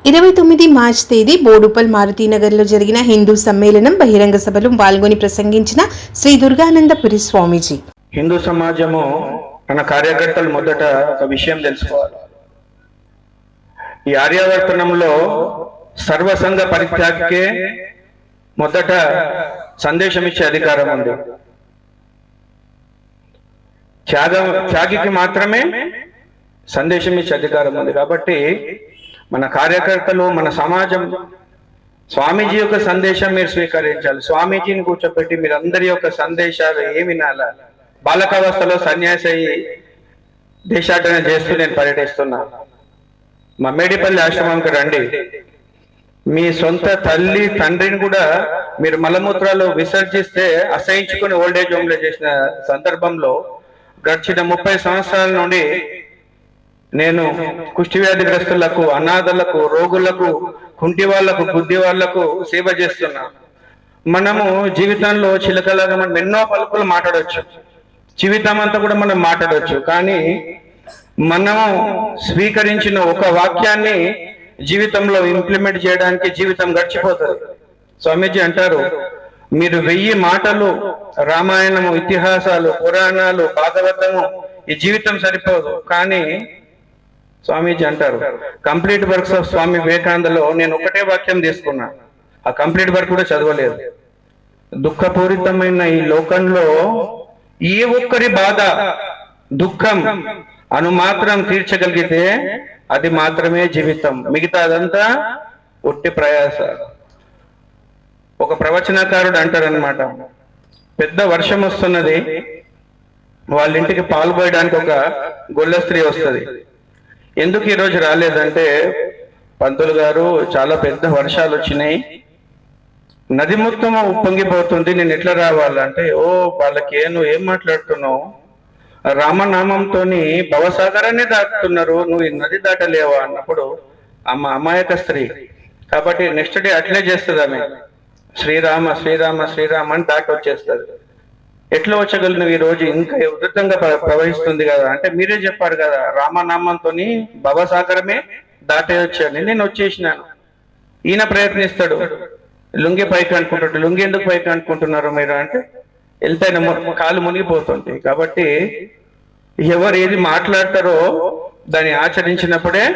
29 మార్చి తేదీ బోడుపల్ మారుతీనగర్లో జరిగిన హిందూ సమ్మేళనం బహిరంగ సభలో పాల్గొని ప్రసంగించిన శ్రీ దుర్గానందపురి స్వామీజీ. హిందూ సమాజము మన కార్యకర్తలు మొదట ఒక విషయం తెలుసుకోవాలి. ఈ ఆర్యావర్తనంలో సర్వసంగ పరిత్యాగకే మొదట సందేశం ఇచ్చే అధికారం ఉంది. త్యాగికి మాత్రమే సందేశం ఇచ్చే అధికారం ఉంది. కాబట్టి మన కార్యకర్తలు, మన సమాజం స్వామీజీ యొక్క సందేశం మీరు స్వీకరించాలి. స్వామీజీని కూర్చోబెట్టి మీరు అందరి యొక్క సందేశాలు ఏమి వినాలా. బాలకావస్థలో సన్యాసి అయ్యి దేశాటన చేస్తూ నేను పర్యటిస్తున్నా. మా మేడిపల్లి ఆశ్రమంకి రండి. మీ సొంత తల్లి తండ్రిని కూడా మీరు మలమూత్రాలు విసర్జిస్తే అసహించుకుని ఓల్డేజ్ హోమ్ లో చేసిన సందర్భంలో గడిచిన 30 సంవత్సరాల నుండి నేను కుష్టి వ్యాధిగ్రస్తులకు, అనాథలకు, రోగులకు, కుంటి వాళ్లకు, బుద్ధి వాళ్లకు సేవ చేస్తున్నా. మనము జీవితంలో చిలకలాగా మనం ఎన్నో పలుకులు మాట్లాడవచ్చు, జీవితం అంతా కూడా మనం మాట్లాడవచ్చు. కానీ మనము స్వీకరించిన ఒక వాక్యాన్ని జీవితంలో ఇంప్లిమెంట్ చేయడానికి జీవితం గడిచిపోతుంది. స్వామీజీ అంటారు, మీరు 1000 మాటలు, రామాయణము, ఇతిహాసాలు, పురాణాలు, భాగవతము, ఈ జీవితం సరిపోదు. కానీ స్వామీజీ అంటారు, కంప్లీట్ వర్క్స్ ఆఫ్ స్వామి వివేకానందలో నేను ఒకటే వాక్యం తీసుకున్నా, ఆ కంప్లీట్ వర్క్ కూడా చదవలేదు. దుఃఖపూరితమైన ఈ లోకంలో ఏ ఒక్కరి బాధ, దుఃఖం మాత్రం తీర్చగలిగితే అది మాత్రమే జీవితం, మిగతా అదంతా ఒట్టి ప్రయాస. ఒక ప్రవచనకారుడు అంటారనమాట, పెద్ద వర్షం వస్తున్నది, వాళ్ళ ఇంటికి పాలు పోయడానికి ఒక గొల్ల స్త్రీ వస్తుంది. ఎందుకు ఈరోజు రాలేదంటే, పంతులు గారు చాలా పెద్ద వర్షాలు వచ్చినాయి, నది మొత్తం ఉప్పొంగిపోతుంది, నేను ఎట్లా రావాలంటే, ఓ వాళ్ళకి నువ్వు ఏం మాట్లాడుతున్నావు, రామనామంతో భవసాగరాన్ని దాటుతున్నారు, నువ్వు ఈ నది దాటలేవా అన్నప్పుడు అమాయక స్త్రీ కాబట్టి నెక్స్ట్ డే అట్లే చేస్తుంది. ఆమె శ్రీరామ శ్రీరామ శ్రీరామ అని దాటి వచ్చేస్తుంది. ఎట్లా వచ్చగలను ఈ రోజు ఇంకా ఉధృతంగా ప్రవహిస్తుంది కదా అంటే, మీరే చెప్పారు కదా రామనామంతో భవసాగరమే దాటేయొచ్చని, నేను వచ్చేసినాను. ఈయన ప్రయత్నిస్తాడు, లుంగి పైకి అనుకుంటాడు. లుంగి ఎందుకు పైకి అనుకుంటున్నారు మీరు అంటే, వెళ్తే కాలు మునిగిపోతుంది. కాబట్టి ఎవరు ఏది మాట్లాడతారో దాన్ని ఆచరించినప్పుడే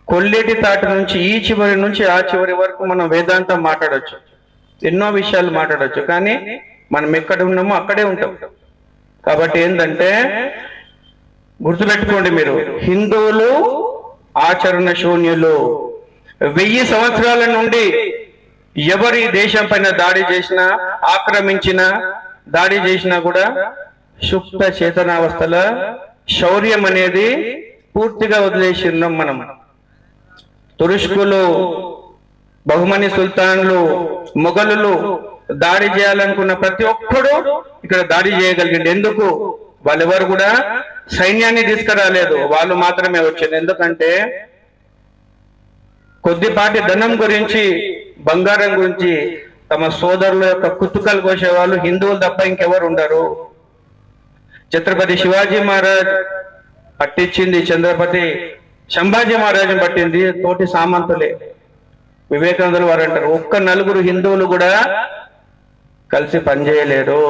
కొల్లేటి తాట నుంచి ఈ చివరి నుంచి ఆ చివరి వరకు మనం వేదాంతం మాట్లాడవచ్చు, ఎన్నో విషయాలు మాట్లాడవచ్చు. కానీ మనం ఎక్కడ ఉన్నామో అక్కడే ఉంటాం. కాబట్టి ఏంటంటే గుర్తుపెట్టుకోండి, మీరు హిందువులు ఆచరణ శూన్యులు. 1000 సంవత్సరాల నుండి ఎవరి దేశం పైన దాడి చేసినా, ఆక్రమించినా, దాడి చేసినా కూడా సుప్త చేతనావస్థల శౌర్యం అనేది పూర్తిగా వదిలేసి ఉన్నాం మనం. తురుష్కులు, బహుమని సుల్తాన్లు, మొఘలులు దాడి చేయాలనుకున్న ప్రతి ఒక్కడు ఇక్కడ దాడి చేయగలిగింది. ఎందుకు? వాళ్ళెవరు కూడా సైన్యాన్ని తీసుకురాలేదు, వాళ్ళు మాత్రమే వచ్చారు. ఎందుకంటే కొద్దిపాటి ధనం గురించి, బంగారం గురించి తమ సోదరుల యొక్క కుతుకలు కోసేవాళ్ళు హిందువులు తప్ప ఇంకెవరు ఉండరు. ఛత్రపతి శివాజీ మహారాజ్ పట్టించింది, ఛత్రపతి సంభాజీ మహారాజుని పట్టింది తోటి సామంతులే. వివేకానందులు వారు అంటారు, ఒక్క 4 హిందువులు కూడా కలిసి పనిచేయలేరు.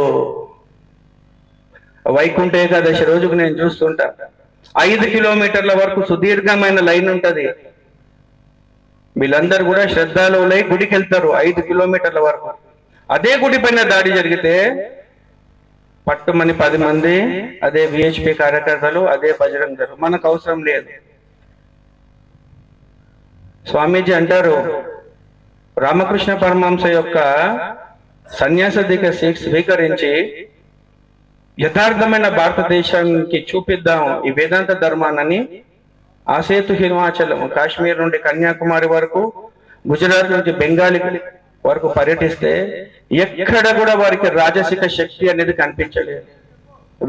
వైకుంఠ ఏకాదశి రోజుకు నేను చూస్తుంటా, 5 కిలోమీటర్ల వరకు సుదీర్ఘమైన లైన్ ఉంటది. వీళ్ళందరూ కూడా శ్రద్ధాలులై గుడికి వెళ్తారు 5 కిలోమీటర్ల వరకు. అదే గుడి పైన దాడి జరిగితే పట్టుమని 10 మంది, అదే విహెచ్పి కార్యకర్తలు, అదే బజరంగ దళం. మనకు అవసరం లేదు. స్వామీజీ అంటారు, రామకృష్ణ పరమహంస యొక్క సన్యాస దీక్ష స్వీకరించి యథార్థమైన భారతదేశానికి చూపిద్దాం ఈ వేదాంత ధర్మాన్ని. ఆసేతు హిమాచలం, కాశ్మీర్ నుండి కన్యాకుమారి వరకు, గుజరాత్ నుంచి బెంగాలీ వరకు పర్యటిస్తే ఎక్కడ కూడా వారికి రాజసిక శక్తి అనేది కనిపించలేదు.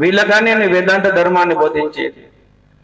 వీళ్ళగానే వేదాంత ధర్మాన్ని బోధించేది.